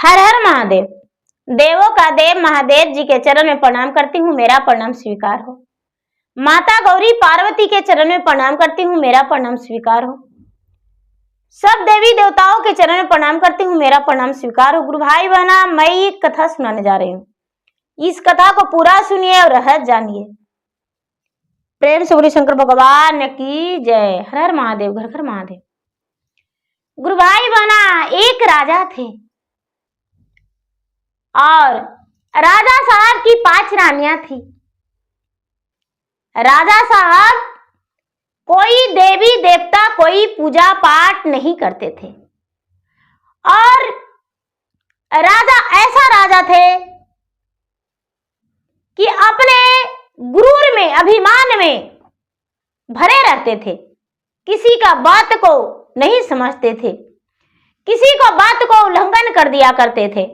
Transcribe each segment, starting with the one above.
हर हर महादेव। देवों का देव महादेव जी के चरण में प्रणाम करती हूँ, मेरा प्रणाम स्वीकार हो। माता गौरी पार्वती के चरण में प्रणाम करती हूँ, मेरा प्रणाम स्वीकार हो। सब देवी देवताओं के चरण में प्रणाम करती हूँ, मेरा प्रणाम स्वीकार हो। गुरु भाई बहना, मैं एक कथा सुनाने जा रही हूँ। इस कथा को पूरा सुनिए और रहस्य जानिए। प्रेम से बोलिए शंकर भगवान की जय। हर हर महादेव, घर घर महादेव। गुरु भाई बहना, एक राजा थे और राजा साहब की 5 रानियां थी। राजा साहब कोई देवी देवता, कोई पूजा पाठ नहीं करते थे और राजा ऐसा राजा थे कि अपने गुरूर में, अभिमान में भरे रहते थे। किसी का बात को नहीं समझते थे, किसी को बात को उल्लंघन कर दिया करते थे।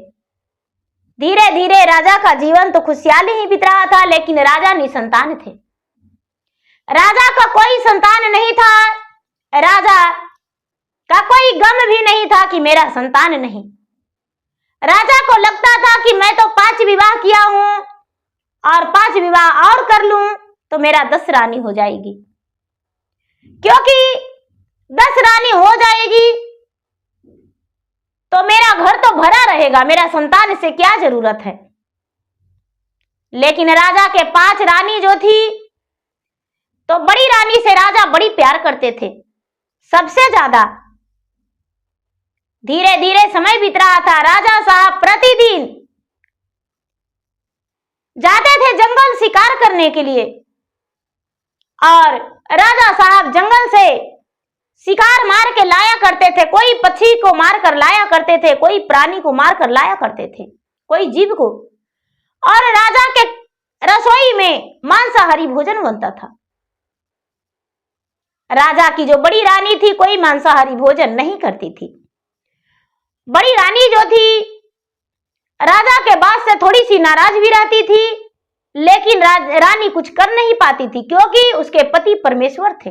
धीरे धीरे राजा का जीवन तो खुशहाली ही बीत रहा था, लेकिन राजा निसंतान थे। राजा का कोई संतान नहीं था, राजा का कोई गम भी नहीं था कि मेरा संतान नहीं। राजा को लगता था कि मैं तो 5 विवाह किया हूं और 5 विवाह और कर लूं तो मेरा 10 रानी हो जाएगी, क्योंकि 10 रानी हो जाएगी तो मेरा घर तो भरा रहेगा, मेरा संतान से क्या जरूरत है। लेकिन राजा के 5 रानी जो थी, तो बड़ी रानी से राजा बड़ी प्यार करते थे, सबसे ज्यादा। धीरे धीरे समय बीत रहा था। राजा साहब प्रतिदिन जाते थे जंगल शिकार करने के लिए और राजा साहब जंगल से शिकार मार के लाया करते थे। कोई पक्षी को मार कर लाया करते थे, कोई प्राणी को मार कर लाया करते थे, कोई जीव को। और राजा के रसोई में मांसाहारी भोजन बनता था। राजा की जो बड़ी रानी थी, कोई मांसाहारी भोजन नहीं करती थी। बड़ी रानी जो थी, राजा के बात से थोड़ी सी नाराज भी रहती थी, लेकिन रानी कुछ कर नहीं पाती थी, क्योंकि उसके पति परमेश्वर थे।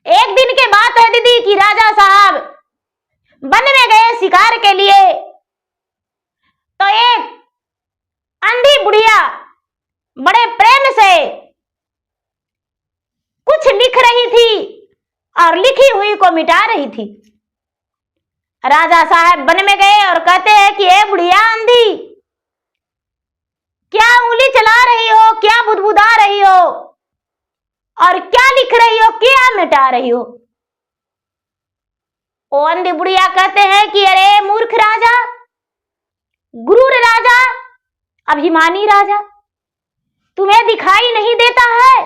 एक दिन के बात है दीदी कि राजा साहब वन में गए शिकार के लिए, तो एक अंधी बुढ़िया बड़े प्रेम से कुछ लिख रही थी और लिखी हुई को मिटा रही थी। राजा साहब वन में गए और कहते हैं कि ए बुढ़िया अंधी, क्या उंगली चला रही हो, क्या बुदबुदा रही हो और क्या लिख रही हो, क्या मिटा रही हो। वो अंधी बुढ़िया कहते हैं कि अरे मूर्ख राजा, गुरूर राजा, अभिमानी राजा, तुम्हें दिखाई नहीं देता है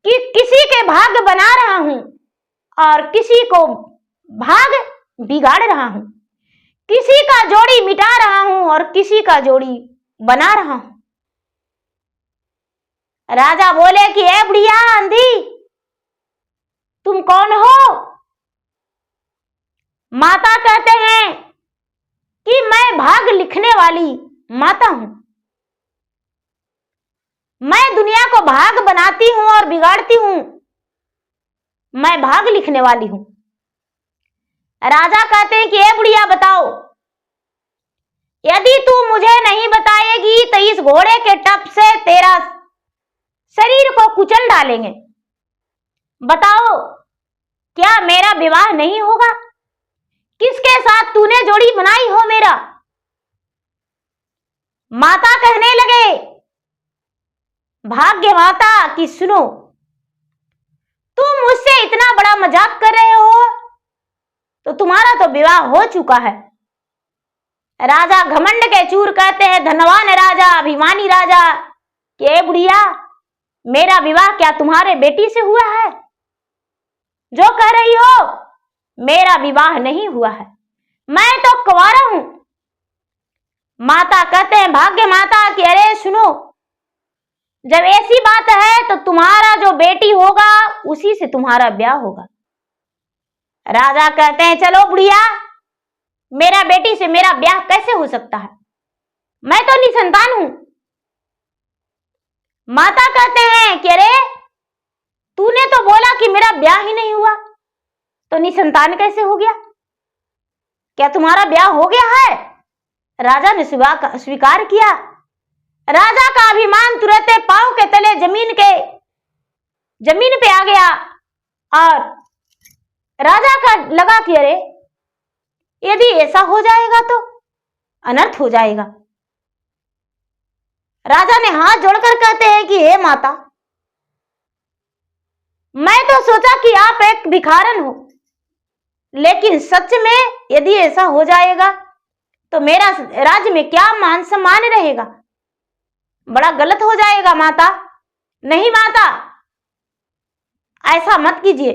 कि किसी के भाग्य बना रहा हूं और किसी को भाग बिगाड़ रहा हूं, किसी का जोड़ी मिटा रहा हूं और किसी का जोड़ी बना रहा हूं। राजा बोले कि ए बुढ़िया अंधी, तुम कौन हो। माता कहते हैं कि मैं भाग लिखने वाली माता हूं, मैं दुनिया को भाग बनाती हूं और बिगाड़ती हूं, मैं भाग लिखने वाली हूं। राजा कहते हैं कि ए बुढ़िया बताओ, यदि तू मुझे नहीं बताएगी तो इस घोड़े के टप से तेरा शरीर को कुचल डालेंगे। बताओ, क्या मेरा विवाह नहीं होगा। किसके साथ तूने जोड़ी बनाई हो मेरा। माता कहने लगे, भाग्य माता कि सुनो, तुम मुझसे इतना बड़ा मजाक कर रहे हो तो तुम्हारा तो विवाह हो चुका है। राजा घमंड के चूर कहते हैं, धनवान राजा, अभिमानी राजा, कि बुढ़िया मेरा विवाह क्या तुम्हारे बेटी से हुआ है। जो कह रही हो, मेरा विवाह नहीं हुआ है, मैं तो कुंवारा हूं। माता कहते हैं, भाग्य माता कि अरे सुनो, जब ऐसी बात है तो तुम्हारा जो बेटी होगा उसी से तुम्हारा ब्याह होगा। राजा कहते हैं, चलो बुढ़िया, मेरा बेटी से मेरा ब्याह कैसे हो सकता है, मैं तो निसंतान हूं। माता कहते हैं कि अरे तूने तो बोला कि मेरा ब्याह ही नहीं हुआ, तो निसंतान कैसे हो गया। क्या तुम्हारा ब्याह हो गया है? राजा ने स्वीकार किया। राजा का अभिमान तुरंत पांव के तले जमीन पे आ गया और राजा का लगा कि अरे यदि ऐसा हो जाएगा तो अनर्थ हो जाएगा। राजा ने हाथ जोड़कर कहते हैं कि हे माता, मैं तो सोचा कि आप एक भिखारन हो, लेकिन सच में यदि ऐसा हो जाएगा तो मेरा राज्य में क्या मान सम्मान रहेगा, बड़ा गलत हो जाएगा माता। नहीं माता, ऐसा मत कीजिए।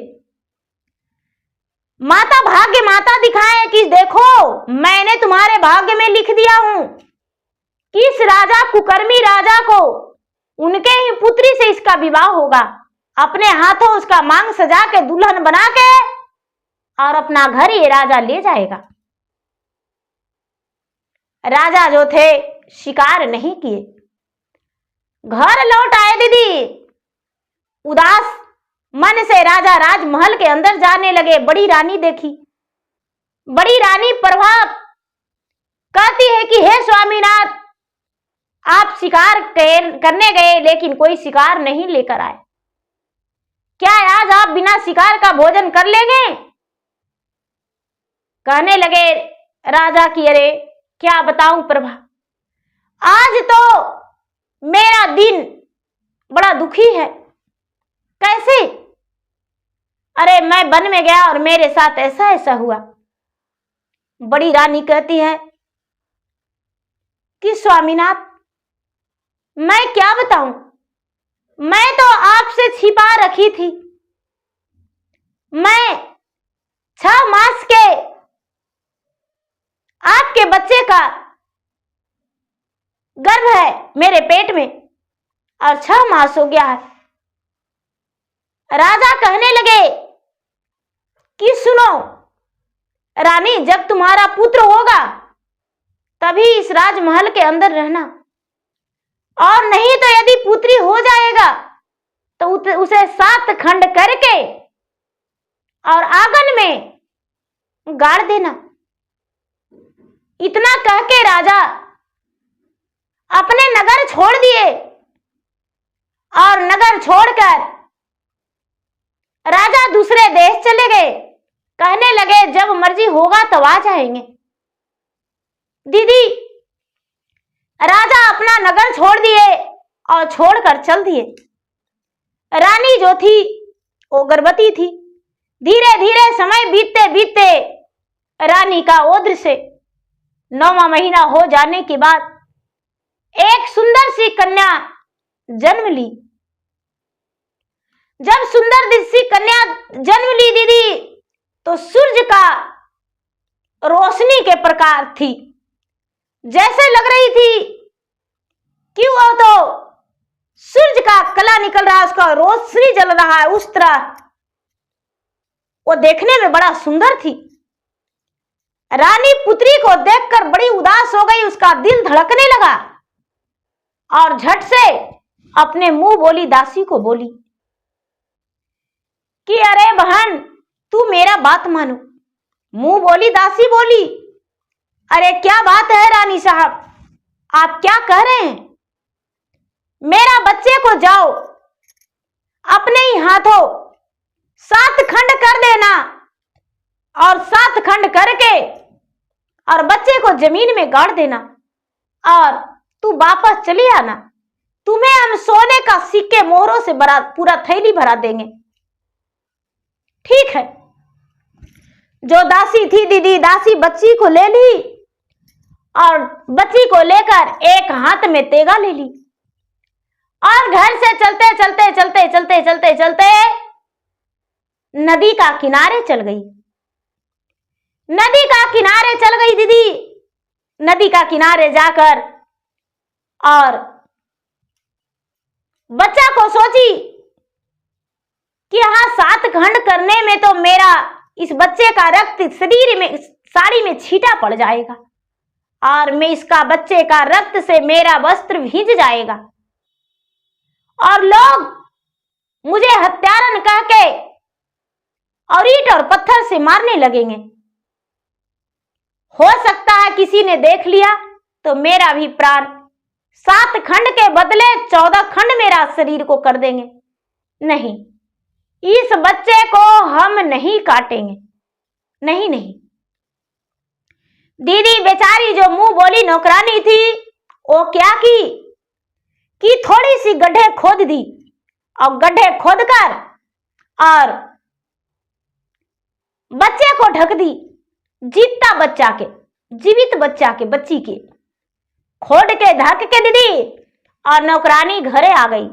माता भाग्य माता दिखाए कि देखो मैंने तुम्हारे भाग्य में लिख दिया हूं कि इस राजा कुकर्मी राजा को उनके ही पुत्री से इसका विवाह होगा। अपने हाथों उसका मांग सजा के दुल्हन बना के और अपना घर ये राजा ले जाएगा। राजा जो थे शिकार नहीं किए, घर लौट आए। दीदी उदास मन से राजा राजमहल के अंदर जाने लगे। बड़ी रानी देखी। बड़ी रानी प्रभाव कहती है कि हे स्वामीनाथ, आप शिकार करने गए लेकिन कोई शिकार नहीं लेकर आए, क्या आज आप बिना शिकार का भोजन कर लेंगे? कहने लगे राजा कि अरे क्या बताऊं प्रभा, आज तो मेरा दिन बड़ा दुखी है। कैसे? अरे मैं वन में गया और मेरे साथ ऐसा ऐसा हुआ। बड़ी रानी कहती है कि स्वामीनाथ मैं क्या बताऊं, मैं तो आपसे छिपा रखी थी। मैं 6 मास के आपके बच्चे का गर्भ है मेरे पेट में और 6 मास हो गया है। राजा कहने लगे कि सुनो रानी, जब तुम्हारा पुत्र होगा तभी इस राजमहल के अंदर रहना, और नहीं तो यदि पुत्री हो जाएगा तो उसे 7 खंड करके और आंगन में गाड़ देना। इतना कह के राजा अपने नगर छोड़ दिए और नगर छोड़कर राजा दूसरे देश चले गए। कहने लगे जब मर्जी होगा तब आ जाएंगे। दीदी राजा अपना नगर छोड़ दिए और छोड़कर चल दिए। रानी जो थी वो गर्भवती थी। धीरे धीरे समय बीतते बीतते रानी का ओद्र से 9वां महीना हो जाने के बाद एक सुंदर सी कन्या जन्म ली। जब सुंदर सी कन्या जन्म ली दीदी, तो सूरज का रोशनी के प्रकार थी। जैसे लग रही थी कि वो तो सूरज का कला निकल रहा है, उसका रोशनी जल रहा है, उस तरह वो देखने में बड़ा सुंदर थी। रानी पुत्री को देखकर बड़ी उदास हो गई, उसका दिल धड़कने लगा और झट से अपने मुंह बोली दासी को बोली कि अरे बहन तू मेरा बात मानो। मुंह बोली दासी बोली, अरे क्या बात है रानी साहब, आप क्या कह रहे हैं? मेरा बच्चे को जाओ अपने ही हाथों 7 खंड कर देना और 7 खंड करके और बच्चे को जमीन में गाड़ देना और तू वापस चली आना। तुम्हें हम सोने का सिक्के मोहरों से पूरा थैली भरा देंगे। ठीक है। जो दासी थी दीदी, दासी बच्ची को ले ली और बच्ची को लेकर एक हाथ में तेगा ले ली और घर से चलते चलते चलते चलते चलते चलते नदी का किनारे चल गई। नदी का किनारे चल गई दीदी। नदी का किनारे जाकर और बच्चा को सोची कि यहां 7 खंड करने में तो मेरा इस बच्चे का रक्त शरीर में साड़ी में छींटा पड़ जाएगा और मैं इसका बच्चे का रक्त से मेरा वस्त्र भींज जाएगा और लोग मुझे हत्यारन कह के और ईंट और पत्थर से मारने लगेंगे। हो सकता है किसी ने देख लिया तो मेरा भी प्राण 7 खंड के बदले 14 खंड मेरा शरीर को कर देंगे। नहीं, इस बच्चे को हम नहीं काटेंगे। नहीं नहीं। दीदी बेचारी जो मुंह बोली नौकरानी थी, वो क्या की कि थोड़ी सी गड्ढे खोद दी और गड्ढे खोदकर और बच्चे को ढक दी। जीता बच्चा के, जीवित बच्चा के, बच्ची के खोद के ढक के दीदी, और नौकरानी घरे आ गई।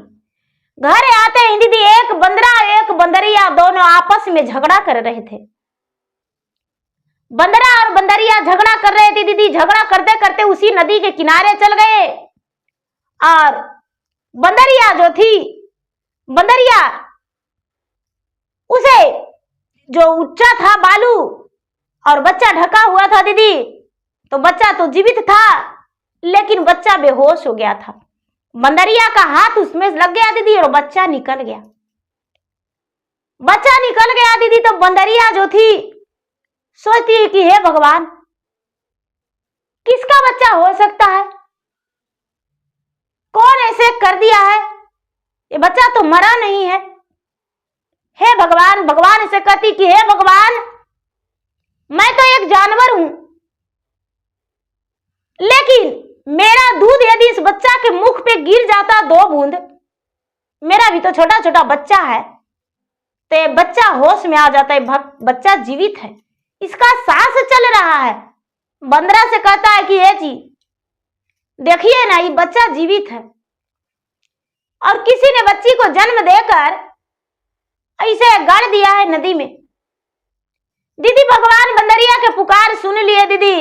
घरे आते ही दीदी एक बंदरा एक बंदरिया दोनों आपस में झगड़ा कर रहे थे। बंदरा और बंदरिया झगड़ा कर रहे थे दीदी। झगड़ा करते करते उसी नदी के किनारे चल गए और बंदरिया जो थी, बंदरिया उसे जो ऊंचा था बालू और बच्चा ढका हुआ था दीदी, तो बच्चा तो जीवित था लेकिन बच्चा बेहोश हो गया था। बंदरिया का हाथ उसमें लग गया दीदी और बच्चा निकल गया। बच्चा निकल गया दीदी तो बंदरिया जो थी सोचती कि हे भगवान, किसका बच्चा हो सकता है? कौन ऐसे कर दिया है? ये बच्चा तो मरा नहीं है। हे भगवान, भगवान से कहती कि हे भगवान, मैं तो एक जानवर हूं, लेकिन मेरा दूध यदि इस बच्चा के मुख पे गिर जाता 2 बूंद, मेरा भी तो छोटा छोटा बच्चा है, तो ये बच्चा होश में आ जाता है, बच्चा जीवित है, इसका सांस चल रहा है। बंदरा से कहता है कि हे जी देखिए ना, ये बच्चा जीवित है और किसी ने बच्ची को जन्म देकर ऐसे गाड़ दिया है नदी में। दीदी भगवान बंदरिया के पुकार सुन लिए दीदी।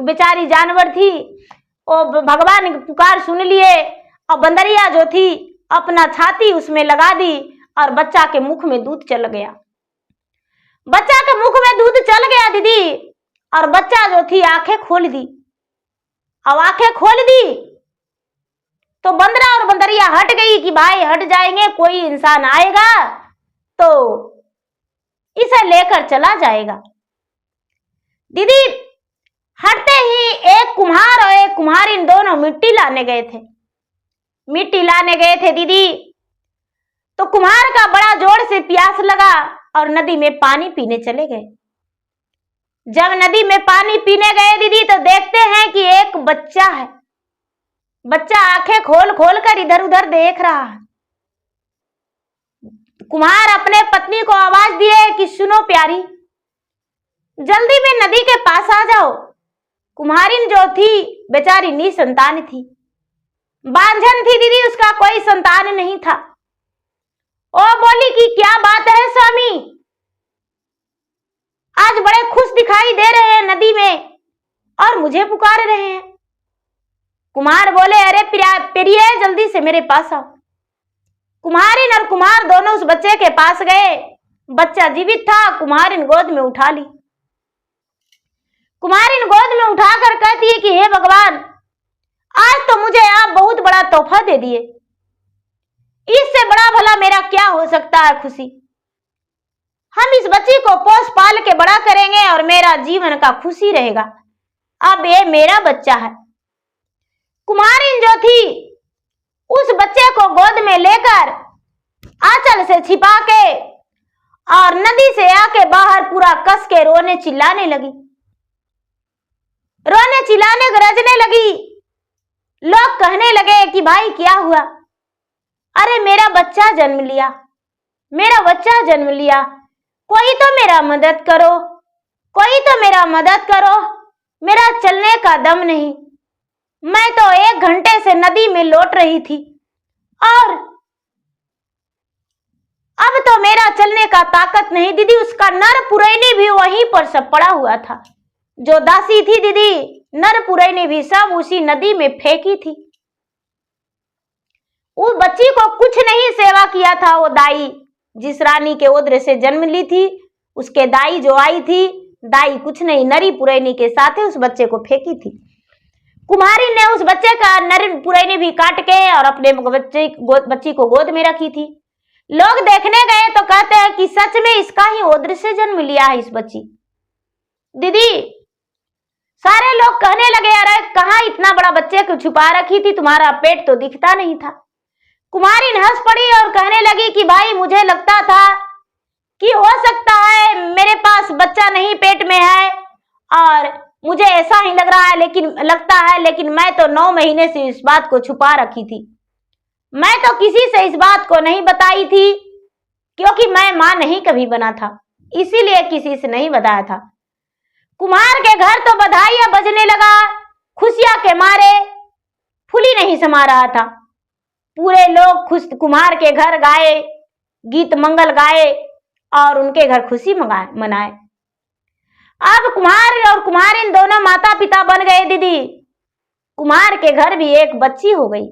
बेचारी जानवर थी, वो भगवान की पुकार सुन लिए और बंदरिया जो थी अपना छाती उसमें लगा दी और बच्चा के मुख में दूध चल गया। बच्चा के मुख में दूध चल गया दीदी और बच्चा जो थी आंखें खोल दी। अब आंखें खोल दी तो बंदरा और बंदरिया हट गई कि भाई हट जाएंगे, कोई इंसान आएगा तो इसे लेकर चला जाएगा। दीदी हटते ही एक कुम्हार और एक कुम्हारिन दोनों मिट्टी लाने गए थे। मिट्टी लाने गए थे दीदी, तो कुम्हार का बड़ा जोर से प्यास लगा और नदी में पानी पीने चले गए। जब नदी में पानी पीने गए दीदी तो देखते हैं कि एक बच्चा है। बच्चा आंखें खोल खोल कर इधर उधर देख रहा है। कुम्हार अपने पत्नी को आवाज दिए कि सुनो प्यारी, जल्दी में नदी के पास आ जाओ। कुम्हारिन जो थी बेचारी निसंतान थी, बांझन थी दीदी, उसका कोई संतान नहीं था। ओ बोली कि क्या बात है स्वामी, आज बड़े खुश दिखाई दे रहे हैं नदी में और मुझे पुकार रहे हैं। कुम्हार बोले अरे प्रिय जल्दी से मेरे पास आओ। कुम्हारिन और कुम्हार दोनों उस बच्चे के पास गए। बच्चा जीवित था। कुम्हारिन गोद में उठा ली। कुम्हारिन गोद में उठाकर कहती है कि हे भगवान, आज तो मुझे आप बहुत बड़ा तोहफा दे दिए, इससे बड़ा भला मेरा क्या हो सकता है खुशी। हम इस बच्ची को पोस पाल के बड़ा करेंगे और मेरा जीवन का खुशी रहेगा। अब ये मेरा बच्चा है। कुम्हारिन जो थी उस बच्चे को गोद में लेकर आंचल से छिपा के और नदी से आके बाहर पूरा कस के रोने चिल्लाने लगी। रोने चिल्लाने गरजने लगी। लोग कहने लगे कि भाई क्या हुआ? अरे मेरा बच्चा जन्म लिया, मेरा बच्चा जन्म लिया, कोई तो मेरा मदद करो, कोई तो मेरा मदद करो, मेरा चलने का दम नहीं। मैं तो 1 घंटे से नदी में लौट रही थी और अब तो मेरा चलने का ताकत नहीं। दीदी उसका नर पुरैनी भी वहीं पर सब पड़ा हुआ था। जो दासी थी दीदी, नर पुरैनी भी सब उसी नदी में फेंकी थी। उस बच्ची को कुछ नहीं सेवा किया था। वो दाई जिस रानी के उदर से जन्म ली थी, उसके दाई जो आई थी, दाई कुछ नहीं, नरी पुरैनी के साथ उस बच्चे को फेंकी थी। कुम्हारी ने उस बच्चे का नर पुरैनी भी काट के और अपने बच्ची को गोद में रखी थी। लोग देखने गए तो कहते हैं कि सच में इसका ही उदर से जन्म लिया है इस बच्ची। दीदी इतना बड़ा बच्चे को छुपा रखी थी, तुम्हारा पेट तो दिखता नहीं था। कुमारी हंस पड़ी और कहने लगी कि भाई मुझे लगता था कि हो सकता है मेरे पास बच्चा नहीं पेट में है, और मुझे ऐसा ही लग रहा है, लेकिन मैं तो 9 महीने से इस बात को छुपा रखी थी। मैं तो किसी से इस बात को नहीं बताई थी, क्योंकि मैं मां नहीं कभी बना था, इसीलिए किसी से नहीं बताया था। कुम्हार के घर तो बधाइयां बजने लगा, खुशियां के मारे फुली नहीं समा रहा था। पूरे लोग खुश कुम्हार के घर गाए, गीत मंगल गाए और उनके घर खुशी मनाए। अब कुम्हार और कुम्हारिन दोनों माता पिता बन गए दीदी। कुम्हार के घर भी एक बच्ची हो गई।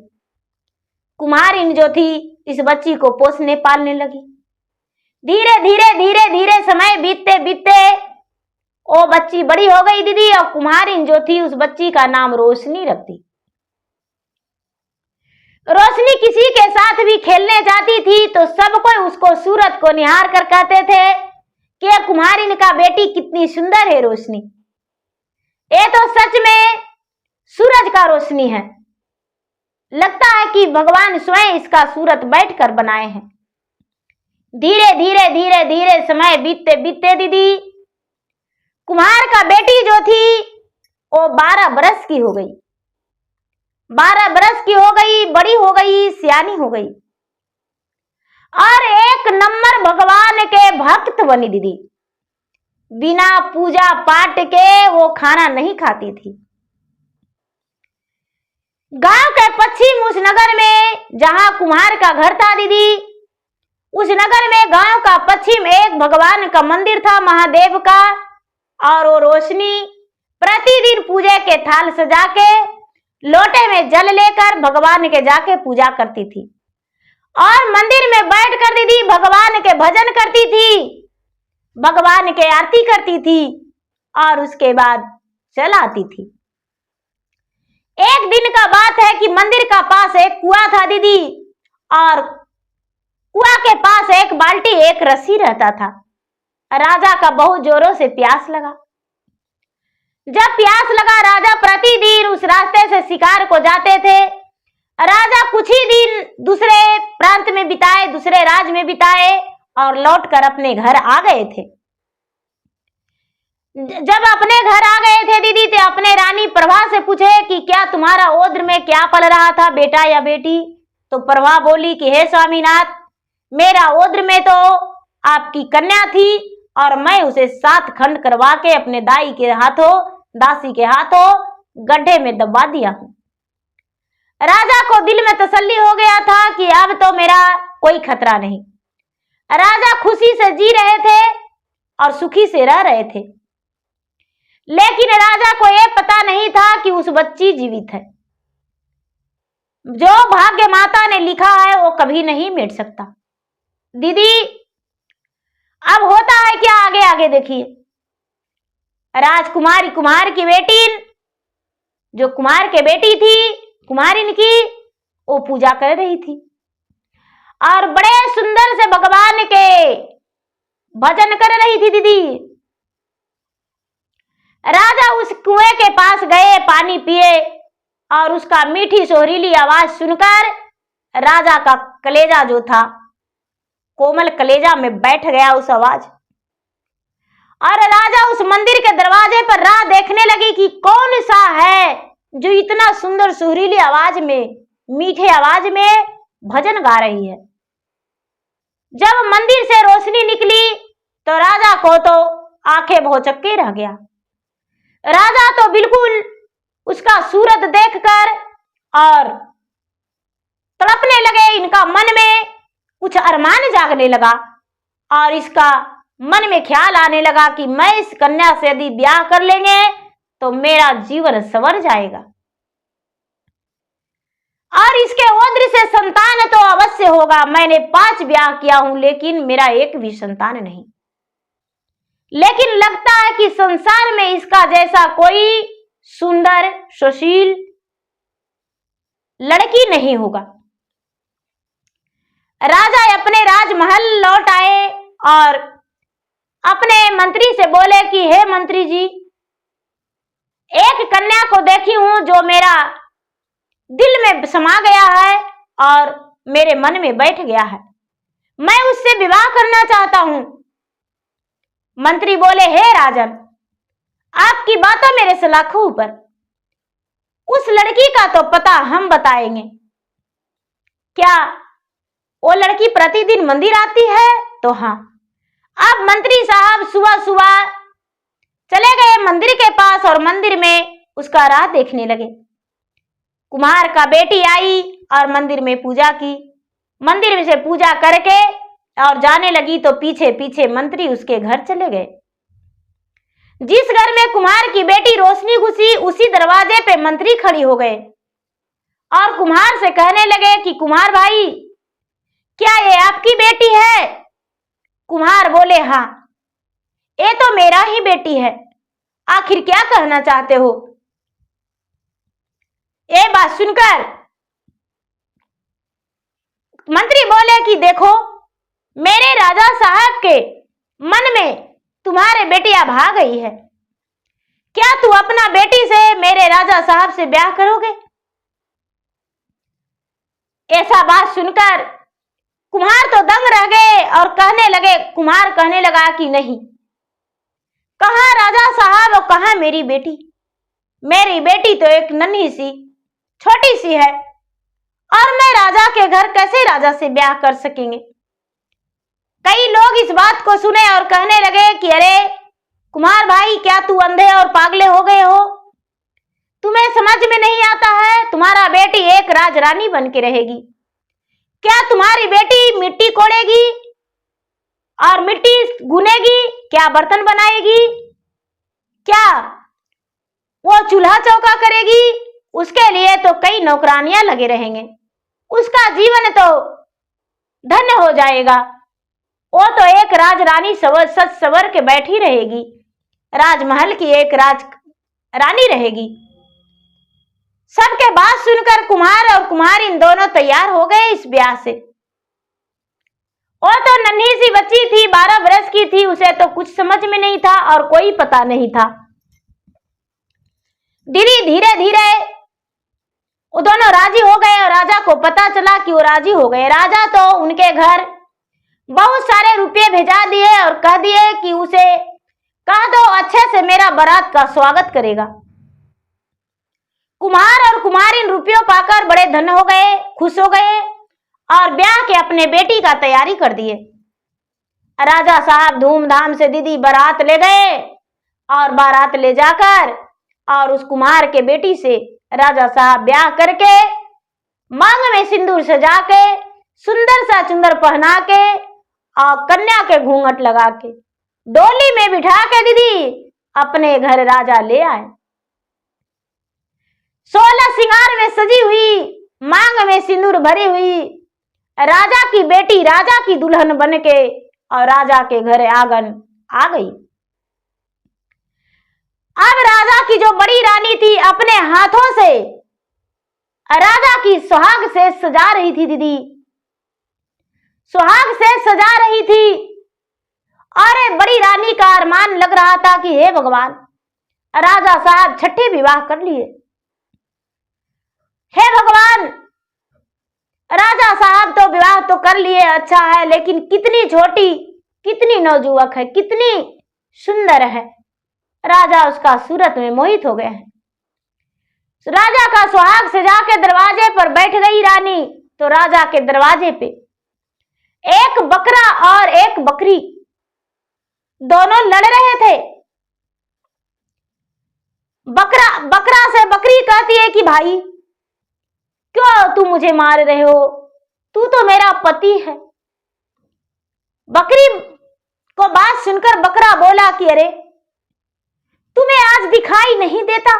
कुम्हारिन जो थी इस बच्ची को पोसने पालने लगी। धीरे धीरे समय बीतते बीतते वो बच्ची बड़ी हो गई दीदी, और कुम्हारिन जो थी उस बच्ची का नाम रोशनी रख दी। रोशनी किसी के साथ भी खेलने जाती थी तो सब कोई उसको सूरत को निहार कर कहते थे कि ये कुम्हारिन का बेटी कितनी सुंदर है रोशनी, ये तो सच में सूरज का रोशनी है, लगता है कि भगवान स्वयं इसका सूरत बैठकर बनाए हैं। धीरे धीरे समय बीतते बीतते दीदी कुम्हार का बेटी जो थी वो 12 बरस की हो गई। 12 बरस की हो गई, बड़ी हो गई, सियानी हो गई और एक नंबर भगवान के भक्त बनी दीदी। बिना पूजा पाठ के वो खाना नहीं खाती थी। गांव के पश्चिम उस नगर में जहां कुम्हार का घर था दीदी, उस नगर में गांव का पश्चिम एक भगवान का मंदिर था महादेव का, और वो रोशनी प्रतिदिन पूजा के थाल सजा के लोटे में जल लेकर भगवान के जाके पूजा करती थी और मंदिर में बैठकर दीदी भगवान के भजन करती थी, भगवान के आरती करती थी और उसके बाद चल आती थी। एक दिन का बात है कि मंदिर का पास एक कुआं था दीदी, और कुआं के पास एक बाल्टी एक रस्सी रहता था। राजा का बहुत जोरों से प्यास लगा। जब प्यास लगा, राजा प्रतिदिन उस रास्ते से शिकार को जाते थे। राजा कुछ ही दिन दूसरे प्रांत में बिताए, दूसरे राज्य में बिताए और लौटकर अपने घर आ गए थे। जब अपने घर आ गए थे दीदी तो अपने रानी प्रभा से पूछे कि क्या तुम्हारा ओद्र में क्या पल रहा था, बेटा या बेटी? तो प्रभा बोली कि हे स्वामीनाथ, मेरा ओद्र में तो आपकी कन्या थी और मैं उसे 7 खंड करवा के अपने दासी के हाथों गड्ढे में दबा दिया हूं। राजा को दिल में तसल्ली हो गया था कि अब तो मेरा कोई खतरा नहीं। राजा खुशी से जी रहे थे और सुखी से रह रहे थे, लेकिन राजा को यह पता नहीं था कि उस बच्ची जीवित है। जो भाग्य माता ने लिखा है वो कभी नहीं मिट सकता। दीदी अब होता है क्या, आगे आगे देखिए। राजकुमारी कुमार की बेटी, जो कुमार के बेटी थी कुमारिन की, वो पूजा कर रही थी और बड़े सुंदर से भगवान के भजन कर रही थी दीदी। राजा उस कुएं के पास गए, पानी पिए और उसका मीठी सोरीली आवाज सुनकर राजा का कलेजा जो था कोमल कलेजा में बैठ गया उस आवाज। और राजा उस मंदिर के दरवाजे पर राह देखने लगी कि कौन सा है जो इतना सुंदर सुरीली आवाज में, मीठे आवाज में भजन गा रही है। जब मंदिर से रोशनी निकली तो राजा को तो आंखें भौचक्के रह गया। राजा तो बिल्कुल उसका सूरत देखकर और तड़पने लगे। इनका मन में कुछ अरमान जागने लगा और इसका मन में ख्याल आने लगा कि मैं इस कन्या से यदि ब्याह कर लेंगे तो मेरा जीवन संवर जाएगा और इसके ओद्र से संतान तो अवश्य होगा। मैंने 5 ब्याह किया हूं लेकिन मेरा एक भी संतान नहीं। लेकिन लगता है कि संसार में इसका जैसा कोई सुंदर सुशील लड़की नहीं होगा। राजा अपने राजमहल लौट आए और अपने मंत्री से बोले कि हे मंत्री जी, एक कन्या को देखी हूं जो मेरा दिल में समा गया है और मेरे मन में बैठ गया है। मैं उससे विवाह करना चाहता हूं। मंत्री बोले, हे राजन, आपकी बातों मेरे से लाखों ऊपर। उस लड़की का तो पता हम बताएंगे। क्या वो लड़की प्रतिदिन मंदिर आती है? तो हाँ। अब मंत्री साहब सुबह सुबह चले गए मंदिर के पास और मंदिर में उसका राह देखने लगे। कुम्हार का बेटी आई और मंदिर में पूजा की। मंदिर में से पूजा करके और जाने लगी तो पीछे पीछे मंत्री उसके घर चले गए। जिस घर में कुम्हार की बेटी रोशनी घुसी, उसी दरवाजे पे मंत्री खड़ी हो गए और कुम्हार से कहने लगे कि कुम्हार भाई, क्या ये आपकी बेटी है? कुम्हार बोले, हाँ, ये तो मेरा ही बेटी है। आखिर क्या कहना चाहते हो? ये बात सुनकर मंत्री बोले कि देखो, मेरे राजा साहब के मन में तुम्हारे बेटियां भाग गई है। क्या तू अपना बेटी से मेरे राजा साहब से ब्याह करोगे? ऐसा बात सुनकर कुम्हार तो दंग रह गए और कुम्हार कहने लगा कि नहीं, कहां राजा साहब और कहां मेरी बेटी? मेरी बेटी तो एक नन्ही सी छोटी सी है और मैं राजा के घर कैसे राजा से ब्याह कर सकेंगे? कई लोग इस बात को सुने और कहने लगे कि अरे कुम्हार भाई, क्या तू अंधे और पागले हो गए हो? तुम्हें समझ में नहीं आता है? तुम्हारा बेटी एक राजरानी बन के रहेगी। क्या तुम्हारी बेटी मिट्टी कोड़ेगी और मिट्टी गुनेगी? क्या बर्तन बनाएगी? क्या वो चूल्हा चौका करेगी? उसके लिए तो कई नौकरानियां लगे रहेंगे। उसका जीवन तो धन्य हो जाएगा। वो तो एक राजरानी सच सवर के बैठी रहेगी, राजमहल की एक रानी रहेगी। सबके बात सुनकर कुम्हार और कुम्हारिन दोनों तैयार हो गए इस ब्याह से। वो तो नन्ही सी बच्ची थी, 12 वर्ष की थी, उसे तो कुछ समझ में नहीं था और कोई पता नहीं था। धीरे धीरे वो दोनों राजी हो गए और राजा को पता चला कि वो राजी हो गए। राजा तो उनके घर बहुत सारे रुपये भेजा दिए और कह दिए कि उसे कह दो अच्छे से मेरा बारात का स्वागत करेगा। कुम्हार और कुम्हारिन रुपयों पाकर बड़े धन्य हो गए, खुश हो गए और ब्याह के अपने बेटी का तैयारी कर दिए। राजा साहब धूमधाम से दीदी बारात ले गए और बारात ले जाकर और उस कुम्हार के बेटी से राजा साहब ब्याह करके मांग में सिंदूर सजा के सुंदर सा चुंदर पहना के और कन्या के घूंघट लगा के डोली में बिठा के दीदी अपने घर राजा ले आए। 16 सिंगार में सजी हुई, मांग में सिंदूर भरी हुई राजा की बेटी राजा की दुल्हन बन के और राजा के घर आंगन आ गई। अब राजा की जो बड़ी रानी थी अपने हाथों से राजा की सुहाग से सजा रही थी, दीदी सुहाग से सजा रही थी। और बड़ी रानी का अरमान लग रहा था कि हे भगवान, राजा साहब छठे विवाह कर लिए। हे भगवान, राजा साहब तो विवाह तो कर लिए, अच्छा है, लेकिन कितनी छोटी, कितनी नौजुवक है, कितनी सुंदर है। राजा उसका सूरत में मोहित हो गए हैं। राजा का सुहाग सजा के दरवाजे पर बैठ गई रानी, तो राजा के दरवाजे पे एक बकरा और एक बकरी दोनों लड़ रहे थे। बकरा से बकरी कहती है कि भाई क्यों तू मुझे मार रहे हो, तू तो मेरा पति है। बकरी को बात सुनकर बकरा बोला कि अरे तुम्हें आज दिखाई नहीं देता,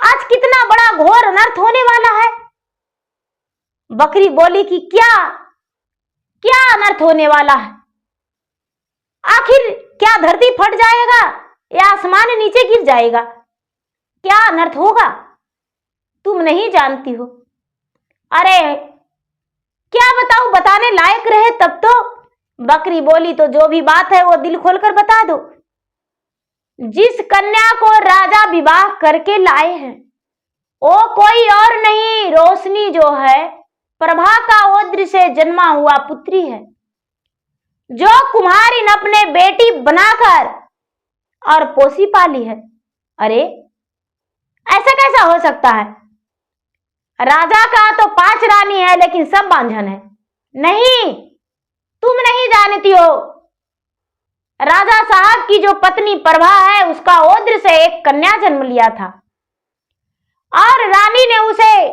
आज कितना बड़ा घोर अनर्थ होने वाला है। बकरी बोली कि क्या क्या अनर्थ होने वाला है? आखिर क्या धरती फट जाएगा या आसमान नीचे गिर जाएगा? क्या अनर्थ होगा? तुम नहीं जानती हो। अरे क्या बताऊं, बताने लायक रहे तब तो। बकरी बोली तो जो भी बात है वो दिल खोलकर बता दो। जिस कन्या को राजा विवाह करके लाए हैं वो कोई और नहीं, रोशनी जो है प्रभा का ओद्र से जन्मा हुआ पुत्री है, जो कुम्हारी ने अपने बेटी बनाकर और पोसी पाली है। अरे ऐसा कैसा हो सकता है? राजा का तो 5 रानी है लेकिन सब बांझन है। नहीं, तुम नहीं जानती हो, राजा साहब की जो पत्नी प्रभा है उसका ओद्र से एक कन्या जन्म लिया था और रानी ने उसे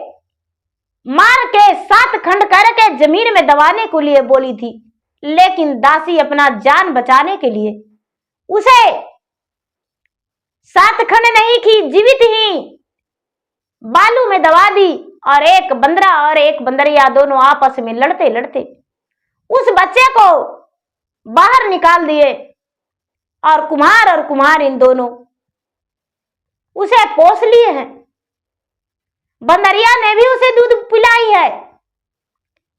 मार के 7 खंड करके जमीन में दबाने के लिए बोली थी, लेकिन दासी अपना जान बचाने के लिए उसे 7 खंड नहीं की, जीवित ही बालू में दबा दी और एक बंदरा और एक बंदरिया दोनों आपस में लड़ते लड़ते उस बच्चे को बाहर निकाल दिए और कुम्हार इन दोनों उसे पोस लिए हैं। बंदरिया ने भी उसे दूध पिलाई है।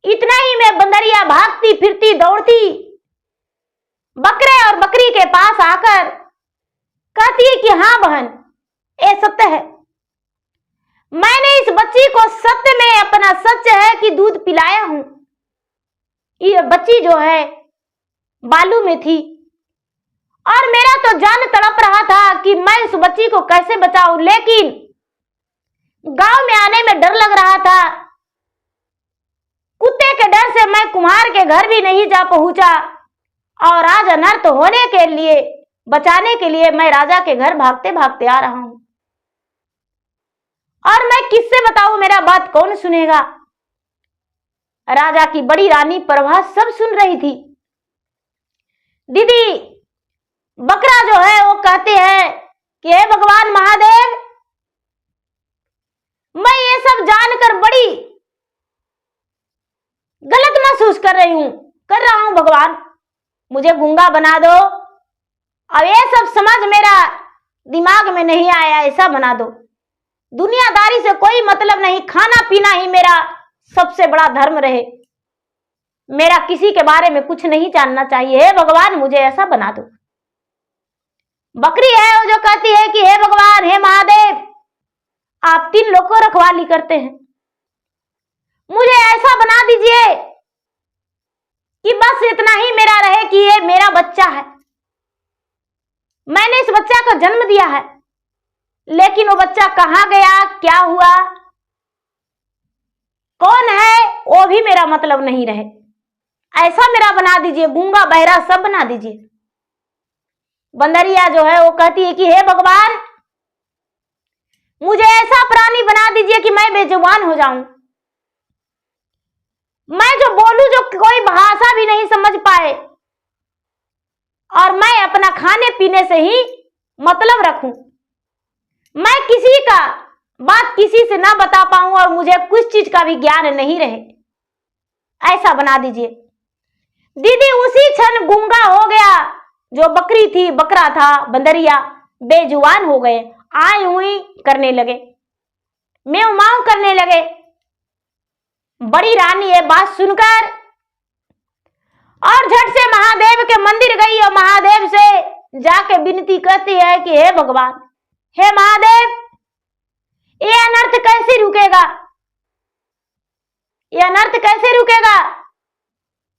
इतना ही में बंदरिया भागती फिरती दौड़ती बकरे और बकरी के पास आकर कहती है कि हाँ बहन, ये सत्य है, मैंने इस बच्ची को सत्य में अपना सच है कि दूध पिलाया हूं। ये बच्ची जो है बालू में थी और मेरा तो जान तड़प रहा था कि मैं उस बच्ची को कैसे बचाऊं, लेकिन गांव में आने में डर लग रहा था। कुत्ते के डर से मैं कुम्हार के घर भी नहीं जा पहुंचा और आज अनर्थ होने के लिए बचाने के लिए मैं राजा के घर भागते भागते आ रहा हूं। और मैं किससे बताऊं, मेरा बात कौन सुनेगा? राजा की बड़ी रानी प्रभा सब सुन रही थी। दीदी बकरा जो है वो कहते हैं कि हे भगवान महादेव, मैं ये सब जानकर बड़ी गलत महसूस कर रहा हूं भगवान, मुझे गूंगा बना दो। अब ये सब समझ मेरा दिमाग में नहीं आया, ऐसा बना दो। दुनियादारी से कोई मतलब नहीं, खाना पीना ही मेरा सबसे बड़ा धर्म रहे, मेरा किसी के बारे में कुछ नहीं जानना चाहिए। हे भगवान मुझे ऐसा बना दो। बकरी है वो जो कहती है कि हे भगवान, हे महादेव, आप 3 लोग को रखवाली करते हैं, मुझे ऐसा बना दीजिए कि बस इतना ही मेरा रहे कि ये मेरा बच्चा है, मैंने इस बच्चा को जन्म दिया है, लेकिन वो बच्चा कहां गया, क्या हुआ, कौन है, वो भी मेरा मतलब नहीं रहे। ऐसा मेरा बना दीजिए, गूंगा बहरा सब बना दीजिए। बंदरिया जो है वो कहती है कि हे भगवान, मुझे ऐसा प्राणी बना दीजिए कि मैं बेजुबान हो जाऊं, मैं जो बोलूं जो कोई भाषा भी नहीं समझ पाए और मैं अपना खाने पीने से ही मतलब रखूं, मैं किसी का बात किसी से ना बता पाऊं और मुझे कुछ चीज का भी ज्ञान नहीं रहे, ऐसा बना दीजिए। दीदी उसी क्षण गूंगा हो गया, जो बकरी थी, बकरा था, बंदरिया बेजुबान हो गए, आई हुई करने लगे, म्याऊं माऊं करने लगे। बड़ी रानी ये बात सुनकर और झट से महादेव के मंदिर गई और महादेव से जाके विनती करती है कि हे भगवान, हे महादेव, ये अनर्थ कैसे रुकेगा, ये अनर्थ कैसे रुकेगा?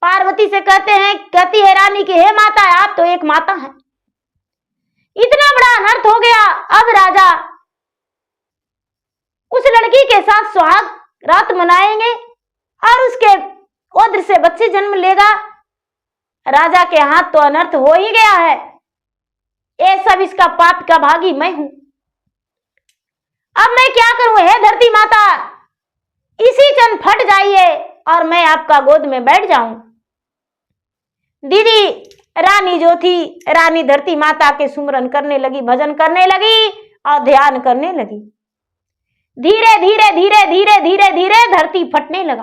पार्वती से कहती है रानी कि हे माता, आप तो एक माता हैं, इतना बड़ा अनर्थ हो गया, अब राजा उस लड़की के साथ सुहाग रात मनाएंगे और उसके ओद्र से बच्चे जन्म लेगा। राजा के हाथ तो अनर्थ हो ही गया है, ये सब इसका पाप का भागी मैं हूं, अब मैं क्या करूं? हे धरती माता, इसी क्षण फट जाइए और मैं आपका गोद में बैठ जाऊं। दीदी रानी जो थी, रानी धरती माता के सुमरन करने लगी, भजन करने लगी और ध्यान करने लगी। धीरे धीरे धीरे धीरे धीरे धीरे धरती फटने लगा,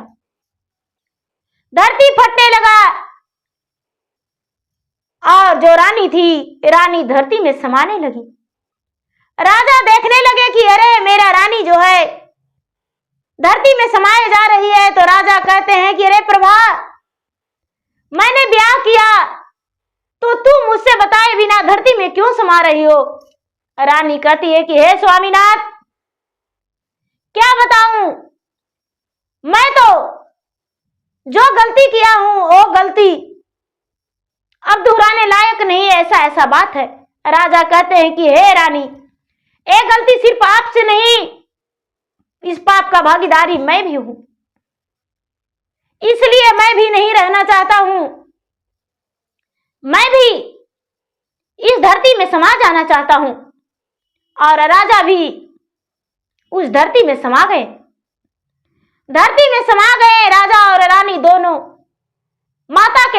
धरती फटने लगा और जो रानी थी, रानी धरती में समाने लगी। राजा देखने लगे कि अरे मेरा रानी जो है धरती में समाये जा रही है, तो राजा कहते हैं कि अरे प्रभा, मैंने ब्याह किया तो तुम मुझसे बताए बिना धरती में क्यों समा रही हो? रानी कहती है कि हे स्वामीनाथ, क्या बताऊं, मैं तो जो गलती किया हूं वो गलती अब दोहराने लायक नहीं है, ऐसा बात है। राजा कहते हैं कि हे रानी, एक गलती सिर्फ आपसे नहीं, इस पाप का भागीदारी मैं भी हूं, इसलिए मैं भी नहीं रहना चाहता हूं, मैं भी इस धरती में समा जाना चाहता हूं। और राजा भी उस धरती में समा गए। धरती में समा गए राजा और रानी दोनों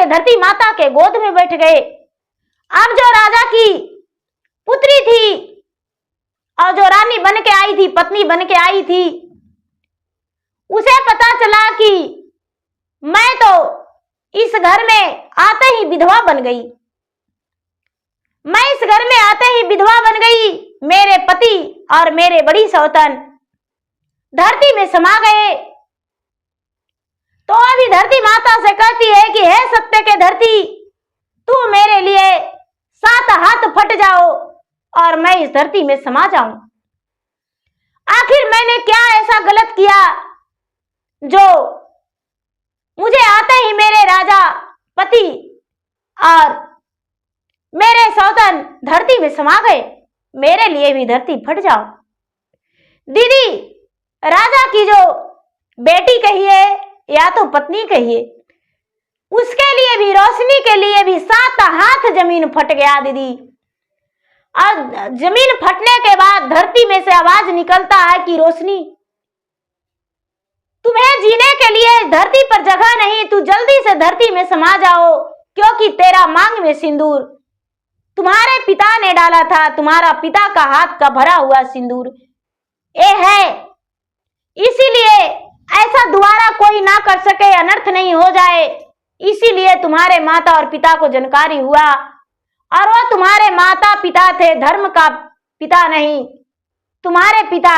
धरती माता के गोद में बैठ गए। अब जो राजा की पुत्री थी और जो रानी बन के आई थी, पत्नी बन के आई थी, उसे पता चला कि मैं तो इस घर में आते ही विधवा बन गई, मैं इस घर में आते ही विधवा बन गई। मेरे पति और मेरे बड़ी सौतन धरती में समा गए। तो अभी धरती माता से कहती है कि हे सत्य के धरती, तू मेरे लिए 7 हाथ फट जाओ और मैं इस धरती में समा जाऊं। आखिर मैंने क्या ऐसा गलत किया जो मुझे आते ही मेरे राजा पति और मेरे सौतन धरती में समा गए, मेरे लिए भी धरती फट जाओ। दीदी, राजा की जो बेटी कहिए या तो पत्नी कहिए, उसके लिए भी, रोशनी के लिए भी 7 हाथ जमीन फट गया दीदी। और जमीन फटने के बाद धरती में से आवाज निकलता है कि रोशनी, तुम्हें जीने के लिए धरती पर जगह नहीं, तू जल्दी से धरती में समा जाओ, क्योंकि तेरा मांग में सिंदूर तुम्हारे पिता ने डाला था, तुम्हारा पिता का हाथ का भरा हुआ सिंदूर ये है, इसीलिए ऐसा दोबारा कोई ना कर सके, अनर्थ नहीं हो जाए, इसीलिए तुम्हारे माता और पिता को जानकारी हुआ। और वो तुम्हारे माता पिता थे, धर्म का पिता नहीं। तुम्हारे पिता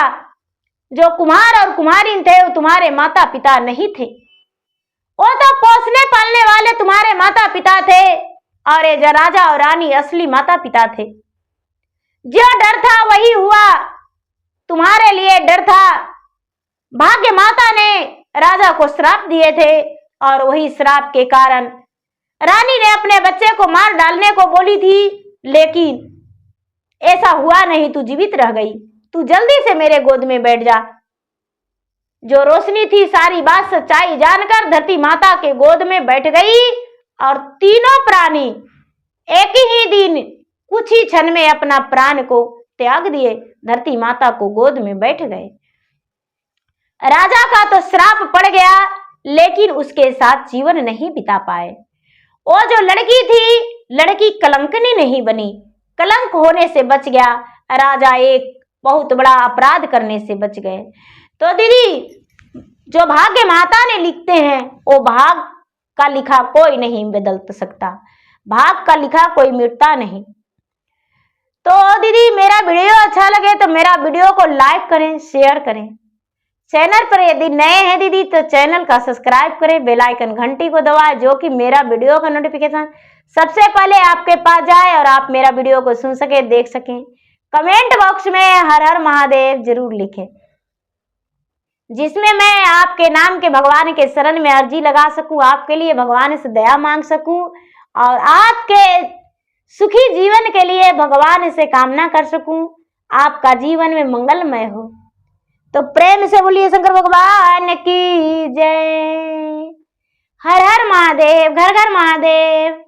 जो कुमार और कुमारिन थे वो तुम्हारे माता पिता नहीं थे, वो तो पोसने पालने वाले तुम्हारे माता पिता थे। और ये जो राजा और रानी असली माता पिता थे। जो डर था वही हुआ, तुम्हारे लिए डर था। भाग्य माता ने राजा को श्राप दिए थे और वही श्राप के कारण रानी ने अपने बच्चे को मार डालने को बोली थी, लेकिन ऐसा हुआ नहीं, तू जीवित रह गई। तू जल्दी से मेरे गोद में बैठ जा। जो रोशनी थी सारी बात सच्चाई जानकर धरती माता के गोद में बैठ गई और तीनों प्राणी एक ही दिन कुछ ही क्षण में अपना प्राण को त्याग दिए, धरती माता को गोद में बैठ गए। राजा का तो श्राप पड़ गया, लेकिन उसके साथ जीवन नहीं बिता पाए। वो जो लड़की थी, लड़की कलंकनी नहीं बनी, कलंक होने से बच गया। राजा एक बहुत बड़ा अपराध करने से बच गए। तो दीदी, जो भाग्य माता ने लिखते हैं वो भाग का लिखा कोई नहीं बदल सकता, भाग का लिखा कोई मिटता नहीं। तो दीदी, मेरा वीडियो अच्छा लगे तो मेरा वीडियो को लाइक करें, शेयर करें। चैनल पर यदि नए हैं दीदी तो चैनल का सब्सक्राइब करें, बेल आइकन घंटी को दबाएं, जो कि मेरा वीडियो का नोटिफिकेशन सबसे पहले आपके पास जाए और आप मेरा वीडियो को सुन सके, देख सकें। कमेंट बॉक्स में हर हर महादेव जरूर लिखें, जिसमें मैं आपके नाम के भगवान के शरण में अर्जी लगा सकूं, आपके लिए भगवान से दया मांग सकूं और आपके सुखी जीवन के लिए भगवान से कामना कर सकूं, आपका जीवन में मंगलमय हो। तो प्रेम से बोलिए शंकर भगवान की जय। हर हर महादेव, घर घर महादेव।